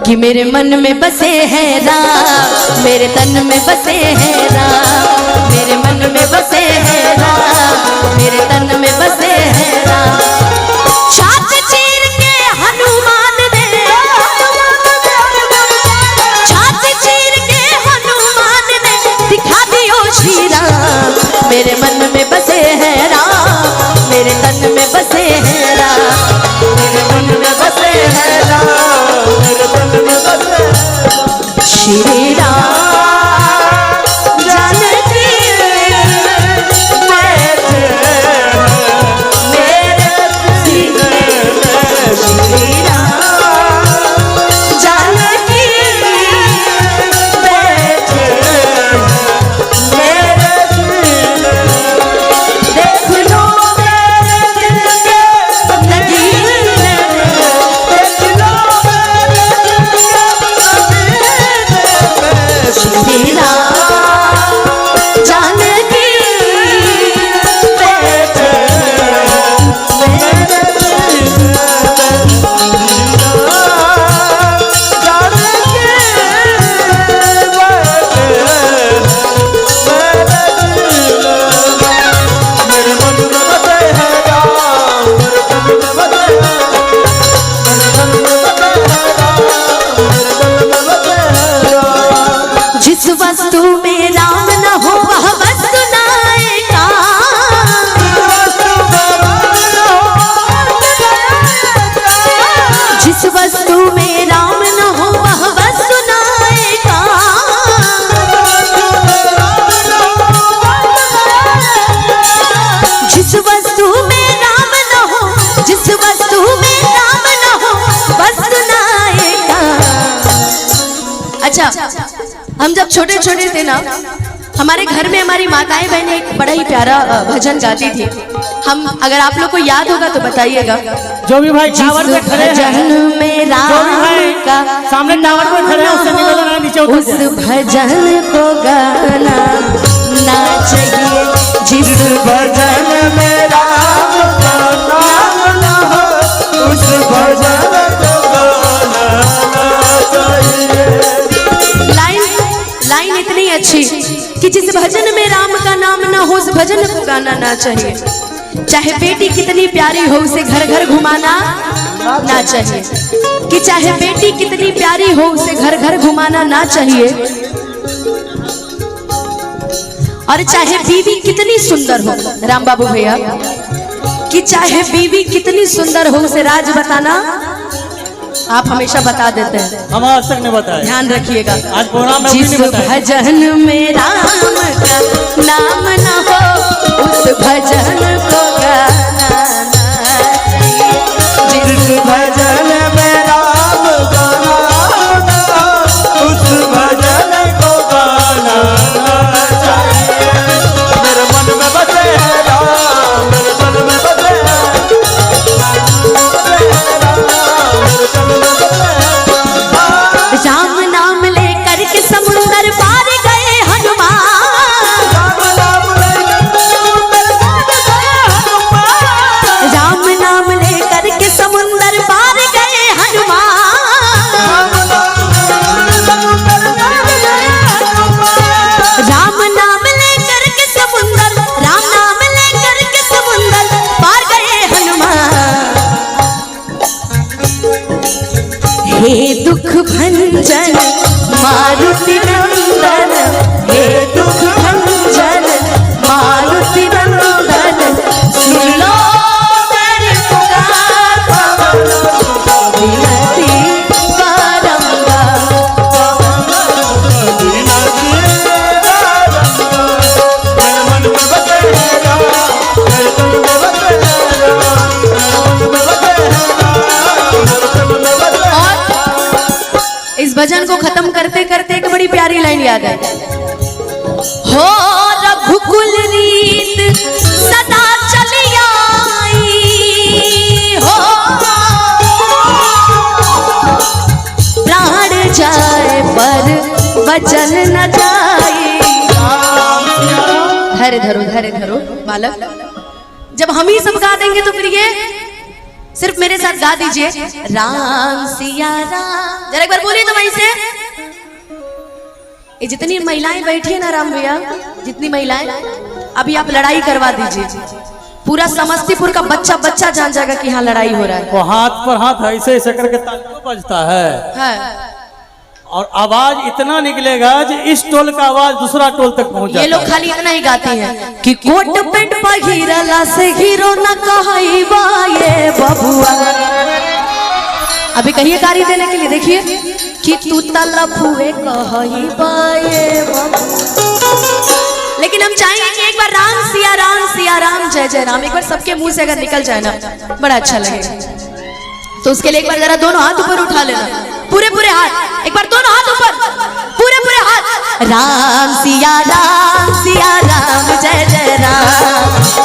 कि मेरे मन में बसे हैं राम, मेरे तन में बसे हैं राम, मेरे मन में बसे हैं राम, मेरे तन में बसे हैं राम। छाती चीर के हनुमान ने, छाती चीर के हनुमान ने दिखा दियो श्री राम। मेरे मन में बसे हैं राम, मेरे तन में बसे हैं राम, मेरे मन में बसे हैं राम, मेरे तन में बसे श्री राम। जानकी बैठे मेरे सीने में, श्री राम। जानकी बैठे मेरे सीने में, देख लो मेरे दिल के नगीने में, देख लो श्री राम। जानकी बैठे मेरे सीने में। जिस वस्तु में राम न हो वह वस्तु नायका, जिस वस्तु में राम न हो वह वस्तु नायका, जिस वस्तु में राम न हो, जिस वस्तु में राम न हो वस्तु नायका। अच्छा, हम जब छोटे छोटे थे ना, हमारे घर में हमारी माताएं बहनें एक बड़ा ही प्यारा भजन गाती थी। हम, अगर आप लोग को याद होगा तो बताइएगा। जो भी भाई टावर पे खड़े हैं, भजन में राम का सामने टावर पे खड़े हैं, उससे निकलना है, नीचे उतर उस भजन को गाना ना चाहिए। जिस भजन में राम का नाम ना हो उस भजन को गाना ना चाहिए। लाइन इतनी अच्छी कि जिस भजन में राम का नाम ना हो उस भजन को गाना ना चाहिए। चाहे बेटी कितनी प्यारी हो उसे घर घर घुमाना ना चाहिए, कि चाहे बेटी कितनी प्यारी हो उसे घर घर घुमाना ना चाहिए। और चाहे बीवी कितनी सुंदर हो, राम बाबू भैया, कि चाहे बीवी कितनी सुंदर हो उसे राज बताना आप हमेशा बता देते हैं, हम आज तक नहीं बताया, ध्यान रखिएगा। आज प्रोग्राम में जिस भजन में राम का नाम न हो उस भजन को गाना ना चाहिए। जिस भजन में राम का नाम न हो उस भजन को गाना ना चाहिए। मेरे मन में बसे है राम, मेरे मन में बसे है राम। नाम लेकर के समुंदर पार गए हनुमान, राम नाम लेकर के समुंदर पार गए हनुमान, राम नाम लेकर के समुंदर, राम नाम लेकर के समुंदर पार गए हनुमान। हे दुख भंजन मारुति नंदन, हे दुख भंजन मारुति नंदन, सुन लो मेरी पुकार विनती बारंबार, विनती इस भजन को खत्म करते करते एक बड़ी प्यारी लाइन याद है। हो रघुकुल रीत सदा चली आई, हो प्राण जाए पर वचन न जाए। धैर्य धरो, धैर्य धरो बालक, जब हम ही सब गा देंगे तो फिर ये सिर्फ मेरे साथ गा दीजिए, राम सिया राम। जरा एक बार बोलिए तो वहीं से। ये जितनी महिलाएं बैठी है ना राम भैया, जितनी महिलाएं, अभी आप लड़ाई करवा दीजिए, पूरा समस्तीपुर का बच्चा बच्चा जान जाएगा कि यहाँ लड़ाई हो रहा है। वो हाथ पर हाथ ऐसे ऐसे करके तालियों बजता है और आवाज इतना निकलेगा कि इस टोल का आवाज दूसरा टोल तक पहुंच जाता है। ये लोग खाली इतना ही गाते हैं कि कोट पेंट पहिरला से हीरो न कहइबा ये बबुआ। अभी कहिए गाड़ी देने के लिए, देखिए कि तू तलफुए कहइबा ये बबुआ। लेकिन हम चाहेंगे कि एक बार राम सिया राम जय जय राम एक बार सबके मुंह से अगर निकल जाए ना, बड़ा अच्छा लगेगा। तो उसके लिए एक बार जरा दोनों हाथ ऊपर उठा लेना, पूरे पूरे हाथ, एक बार दोनों हाथ ऊपर, पूरे पूरे हाथ। राम सिया राम जय जय राम,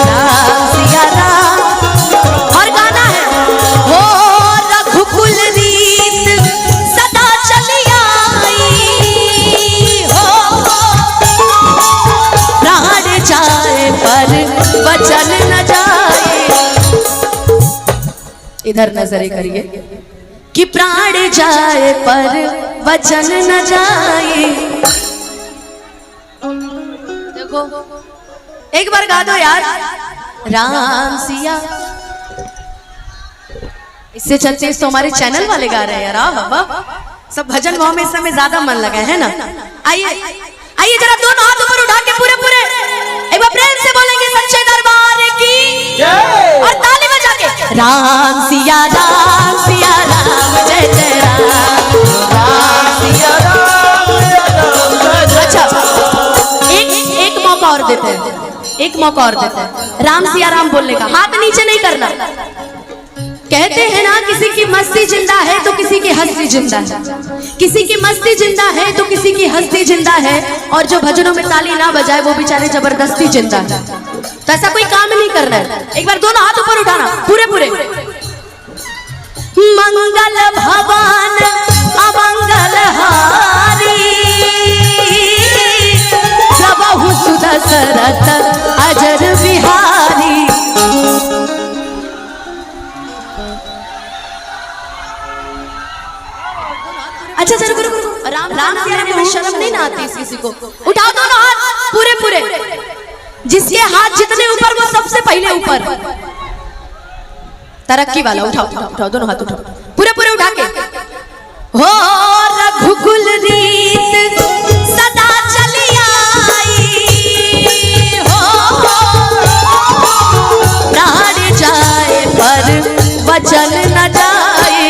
राम सिया राम। और गाना है हो रघुकुल रीत सदा चली आई, हो प्राण जाए पर वचन न जाए। इधर नजर करिए कि प्राण जाए पर वचन न जाए। देखो एक बार गा दो यार, राम सिया। इससे चलते तो हमारे चैनल वाले गा रहे हैं यार। वाह, सब भजन भाव में इस समय ज्यादा मन लगा है ना। आइए आइए जरा दोनों हाथ ऊपर उठा के पूरे पूरे एक बार प्रेम से बोलेंगे सच्चे दरबार की और ताली बजा के। राम सिया राम जय जय राम, राम सिया राम। अच्छा एक मौका और देते हैं, एक मौका और देते हैं राम सिया राम बोलने का। हाथ नीचे नहीं करना। कहते हैं ना किसी की मस्ती जिंदा है तो किसी की हस्ती जिंदा है, किसी की मस्ती जिंदा है तो किसी की हस्ती जिंदा है, और जो भजनों में ताली ना बजाए वो बेचारे जबरदस्ती जिंदा है। तो ऐसा कोई काम नहीं करना है। एक बार दोनों हाथ ऊपर उठाना पूरे पूरे। मंगल भवन अमंगल हारी, प्रभु सुदशरथ अजर बिहारी। अच्छा चलो रुको, राम सिया में शर्म नहीं ना आती किसी को। उठाओ दोनों हाथ पूरे पूरे, जिसके हाथ जितने ऊपर वो सबसे पहले ऊपर। तरक्की वाला उठाओ दोनों हाथ उठाओ पूरे पूरे उठा के। हो रघुकुल रीत सदा चली आई, हो प्राण जाए पर वचन न जाए।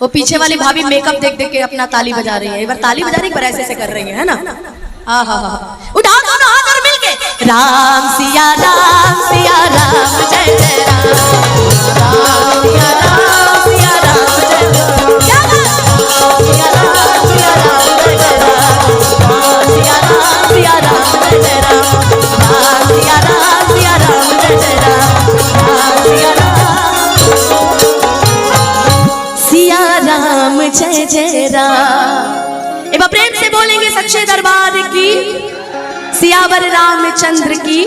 वो पीछे वाली भाभी मेकअप देख देख के अपना ताली बजा रही है। एक बार ताली बजाने एक बार ऐसे कर रही है ना। आहा उठाओ दोनों हाथ और मिलके। राम सिया राम जय जय राम, राम सिया राम जय जय राम, सिया राम जय जय राम, सिया राम जय जय राम, सिया राम जय जय राम, सिया राम जय जय राम। एक बार प्रेम से बोलेंगे सच्चे दरबार की, सियावर रामचंद्र की।